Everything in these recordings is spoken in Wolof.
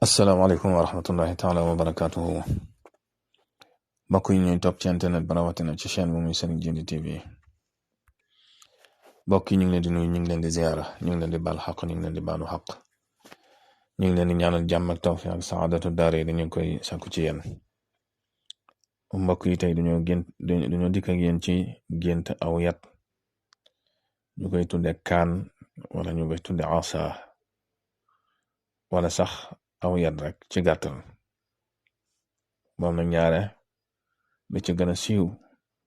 asalaamaaleykum wa rahmatullahi taala wa barakaatuhu mbokk yi ñuy topp ci internet ba rawatina ci chaîne bu muy Serigne Djily TV mbokk yi ñu ngi leen di nuyu ñu ngi leen di ziyaara ñu ngi leen di baal xaq ñu ngi leen di baalu xaq ñu ngi leen di ñaanal jàmm ak tawfiq ak saadatu daare dañu koy sàkku ci yéen mbokk yi tey dañoo dikk ak yéen ci gént aw yat ñu koy tudde kaan wala ñu koy tudde asa wala sax aw yat rek ci gàttal moom nag ñaare bi ci gën a siiw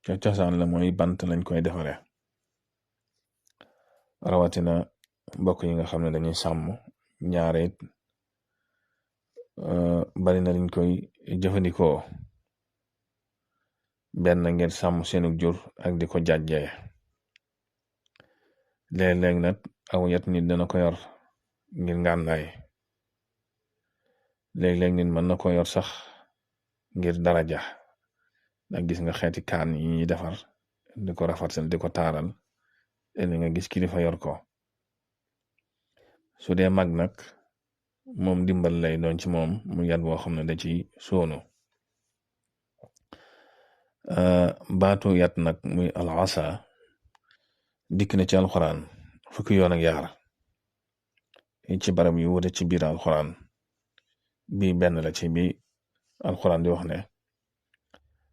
ca cosaan la mooy bant lañ koy defare rawatina mbokk yi nga xam ne dañuy sàmm ñaare it bari na liñ koy jëfandikoo benn ngir sàmm seenu jur ak di ko jàjjee léeg-léeg nag aw yat nit dana ko yor ngir ngànnaay léeg-léeg nit mën na ko yor sax ngir daraja ndax gis nga xeeti kaan yi ñuy defar di ko rafetal di ko taaral li nga gis kilifa yor ko su dee mag nag moom dimbal lay doon ci moom mu yat boo xam ne da ci soonu baatu yat nag muy al asa dikk na ci alxuraan fukki yoon ak yaar ci barab yu wute ci biir alxuraan bi benn la ci bi alxuraan di wax ne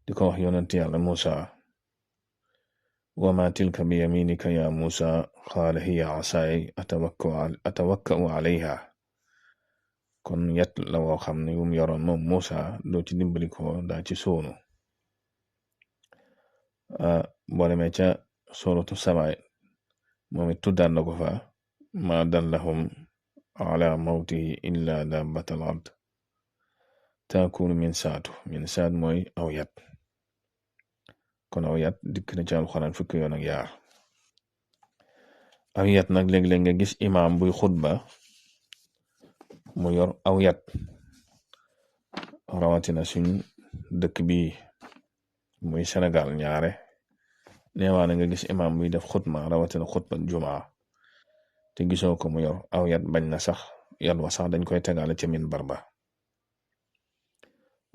di ko wax yonent yàlla Musa wa ma tilka bi yaminika ya Musa qaala hiya asaay atawakkau alayha kon yat la woo xam ne wum yoroon moom Musa doo ci dimbali ko daa ci soonu boo demee ca suratu Saba moom it tuddaan na ko fa ma dallahum ala mawtihi illa dabbatal ard taakulu min saat mooy aw yat kon aw yat dikk na ci alxuraan fukki yoon ak yaar aw yat nag léeg-léeg nga gis imaam buy xutba mu yor aw yat rawatina suñ dëkk bi muy Sénégal ñaare neewaana nga gis imaam buy def xutba rawatina xutba jumaa te gisoo ko mu yor aw yat bañ na sax yat wa sax dañ koy tegaale ca minbar ba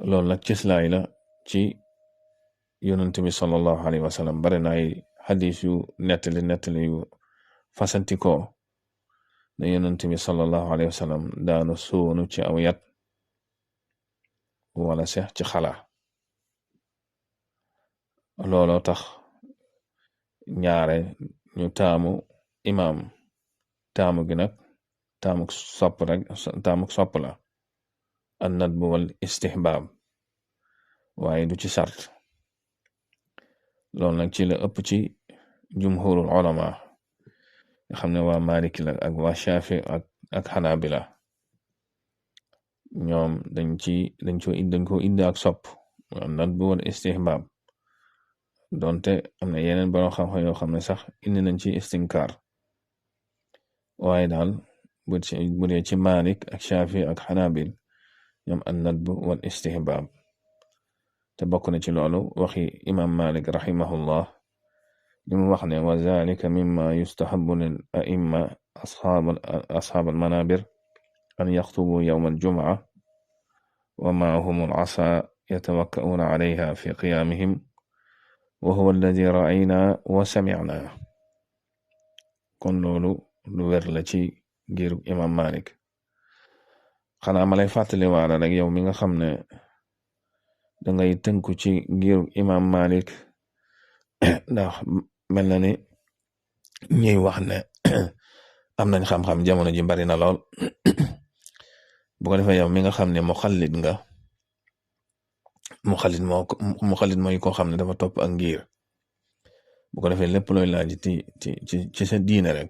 loolu nag cëslaay la ci yonent bi sallallahu alayhi wa sallam bari na ay xadis yu nettali yu fasantikoo ne yonent bi sallallahu alayhi wa sallam daana soonu ci aw yat wala sax ci xala looloo tax ñaare ñu taamu imaam taamu gi nag taamuk sopp la an nadb wal istihbaab waaye du ci sart loolu nag ci la ëpp ci jumhurul ulama nga xam ne waa Maliki la ak waa Shafi ak Hanabila ñoom dañ ko indi ak sopp an nadb wal istihbaab donte am na yeneen borom xam-xam yoo xam ne sax indi nañ ci istinkaar waaye daal bu dee ci Malik ak Shafi ak Hanabil ñoom an nadb wal istihbaab te bokk na ci loolu waxi imam Malik rahimahullah li mu wax ne wa zalika mimma yustahabu lil a'imma ashaab al manabir an yaxtubu yawm al jum'a wa ma'ahum al asa yatawakka'una alayha fi qiyamihim wa huwa alladi ra'ayna wa sami'na kon loolu lu wér la ci ngir imam Malik xanaa ma lay fàttali waala rek yow mi nga xam ne dangay tënku ci ngir imam Malik ndax mel na ni ñuy wax ne am nañ xam-xam jamono ji bari na lool bu ko defee yow mi nga xam ne muxallid nga muxallid mooy koo xam ne dafa topp ak ngir bu ko defee lépp looy laaj ci sa diine rek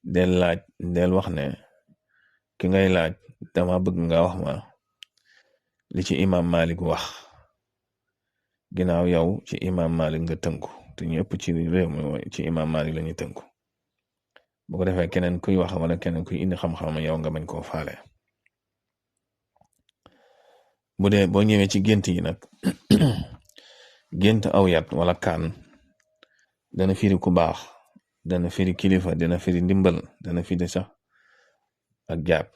del wax ne ki ngay laaj dama bëgg nga wax ma li ci imam Malik wax ginnaaw yow ci imam Malik nga tënku te ñëpp ci réew mi ci imam Malik lañuy tënku bu ko defee keneen kuy wax wala keneen kuy indi xam-xam yow nga bañ koo faale bu dee boo ñëwee ci gént yi nag gént aw yat wala kaan dana firi ku baax dana firi kilifa dana firi ndimbal dana firi sax ak jaab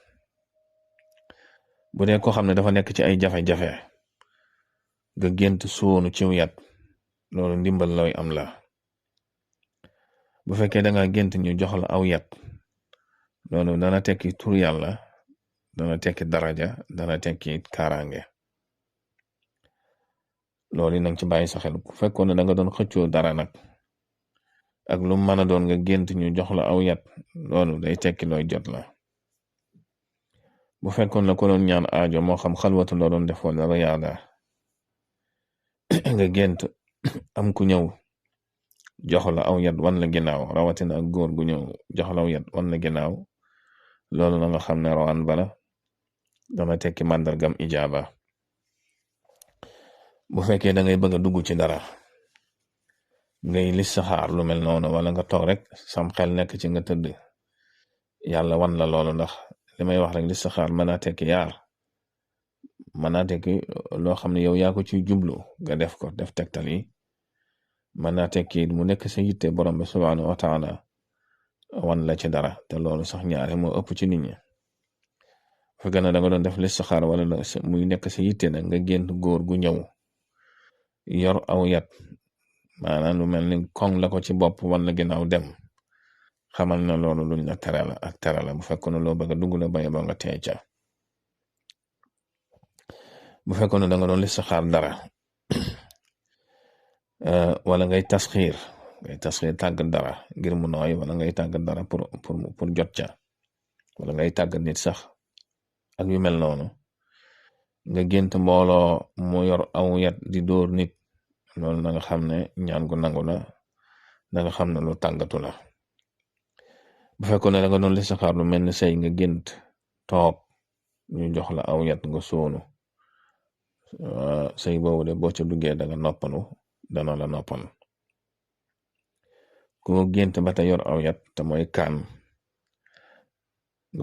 bu dee koo xam ne dafa nekk ci ay jafe-jafe nga gént sóonu ciw yat loolu ndimbal looy am la. bu fekkee da nga gént ñu jox la aw yat loolu dana tekki tur yàlla, dana tekki daraja, dana tekki kaaraange. loolu nag ci bàyyi sa xel. ku fekkoon ne da nga doon xëccoo dara nag ak lu mën a doon nga gént ñu jox la aw yat loolu day tekki looy jot la. bu fekkoon la ko doon ñaan aajo moo xam xalwatu la doon def wala riyaada nga gént am ku ñëw jox la aw yat wan la ginnaaw, rawatina ak góor gu ñëw jox la aw yat wan la ginnaaw loolu na nga xam ne rawaan bala dana tekki màndargam ijaaba. bu fekkee da ngay bëgg a dugg ci dara ngay listixaar lu mel noonu wala nga toog rek sam xel nekk ci nga tëdd yàlla wan la loolu, ndax li may wax rek listixaar mën naa tekki yaar, mën naa tekki loo xam ne yow yaa ko ci jublu nga def ko def tegtal yi, mën naa tekki mu nekk sa yitte borom bi subhaanahu wa taala wan la ci dara, te loolu sax ñaare moo ëpp ci nit ñi. fekk na da nga doon def listixaar wala muy nekk sa yitte nag nga gént góor gu ñëw yor aw yat, maanaam lu mel ni koŋ la ko ci bopp wan la ginnaaw dem, xamal na loolu luñ la tere la ak tere la. bu fekkoon ne loo bëgg a dugg la bay ba nga tey ca. bu fekkoon ne da nga doon listixaar dara wala ngay tasxiir tàggat dara ngir mu nooy, wala ngay tàggat dara pour jot ca, wala ngay tàggat nit sax ak yu mel noonu, nga gént mbooloo mu yor aw yat di dóor nit loolu na nga xam ne ñaan gu nangu la, na nga xam ne lu tàggatu la. bu fekkoon ne da nga doon listixaar lu mel ni sëy nga gént toog ñu jox la aw yat nga sóonu sëy boobu de boo ca duggee da nga noppalu, dana la noppal. ku gént ba te yor aw yat te mooy kaan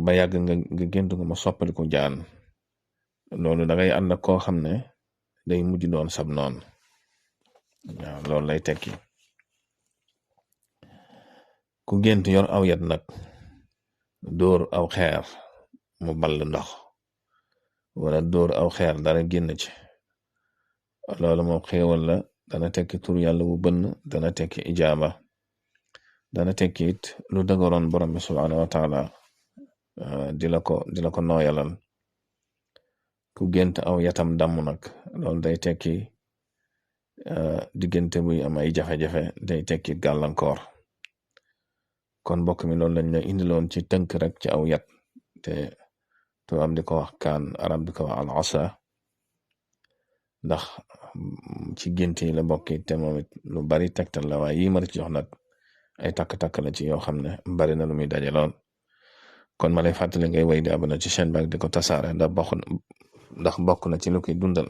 ba yàgg nga gént nga ma soppali ko jaan loolu da ngay ànd ak koo xam ne day mujj doon sab noon. waaw loolu lay tekki. ku gént yor aw yat nag dóor aw xeer mu ball ndox wala dóor aw xeer dara génn ci loolu moom xéewal la, dana tekki tur yàlla bu bënn, dana tekki ijaaba, dana tekki it lu dëgëroon borom bi subhaanahu wa taala di la ko nooyalal. ku gént aw yatam damm nag loolu day tekki diggante buy am ay jafe-jafe, day tekki gàllankoor. kon mbokk mi loolu lañ la indiloon ci tënk rek ci aw yat, te am di ko wax kaan, arab di ko wax al asa, ndax ci gént yi la bokki te moom it lu bari tegtal la, waaye yi ma ci jox nag ay takk-takk la ci yoo xam ne bari na lu muy daje lool. kon ma lay fàttali ngay way di abonné ci chaîne bi ak di ko tasaare ndax bokk na ci lu koy dundal.